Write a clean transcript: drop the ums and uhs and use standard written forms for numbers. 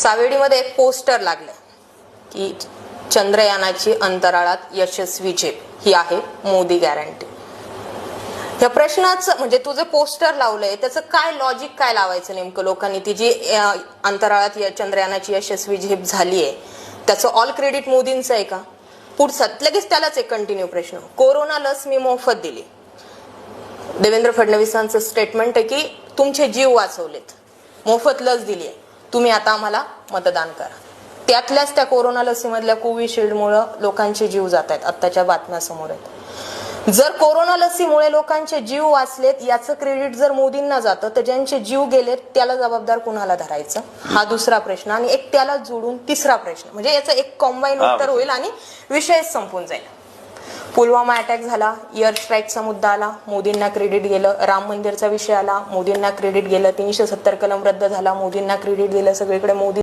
सावेडीमध्ये एक पोस्टर लागलं की चंद्रयानाची अंतराळात यशस्वी झेप ही आहे मोदी गॅरंटी. या प्रश्नाचं म्हणजे तुझं पोस्टर लावलंय त्याचं काय लॉजिक काय लावायचं नेमकं लोकांनी? ती जी अंतराळात चंद्रयानाची यशस्वी झेप झालीये त्याचं ऑल क्रेडिट मोदींचं आहे का? पुढचा लगेच त्यालाच एक कंटिन्यू प्रश्न, कोरोना लस मी मोफत दिली. देवेंद्र फडणवीसांचं स्टेटमेंट आहे की तुमचे जीव वाचवलेत, मोफत लस दिली आहे, तुम्ही आता आम्हाला मतदान करा. त्यातल्याच त्या कोरोना लसीमधल्या कोविशिल्डमुळे लोकांचे जीव जात आहेत, आत्ताच्या बातम्या समोर आहेत. जर कोरोना लसीमुळे लोकांचे जीव वाचलेत याचं क्रेडिट जर मोदींना जातं तर ज्यांचे जीव गेलेत त्याला जबाबदार कुणाला धरायचं, हा दुसरा प्रश्न. आणि एक त्याला जोडून तिसरा प्रश्न, म्हणजे याचं एक कॉम्बाईन उत्तर होईल आणि विषय संपून जाईल. पुलवामा अटॅक झाला, एअर स्ट्राईकचा मुद्दा आला, मोदींना क्रेडिट गेलं. राम मंदिरचा विषय आला, मोदींना क्रेडिट गेलं. 370 कलम रद्द झाला, मोदींना क्रेडिट दिलं. सगळीकडे मोदी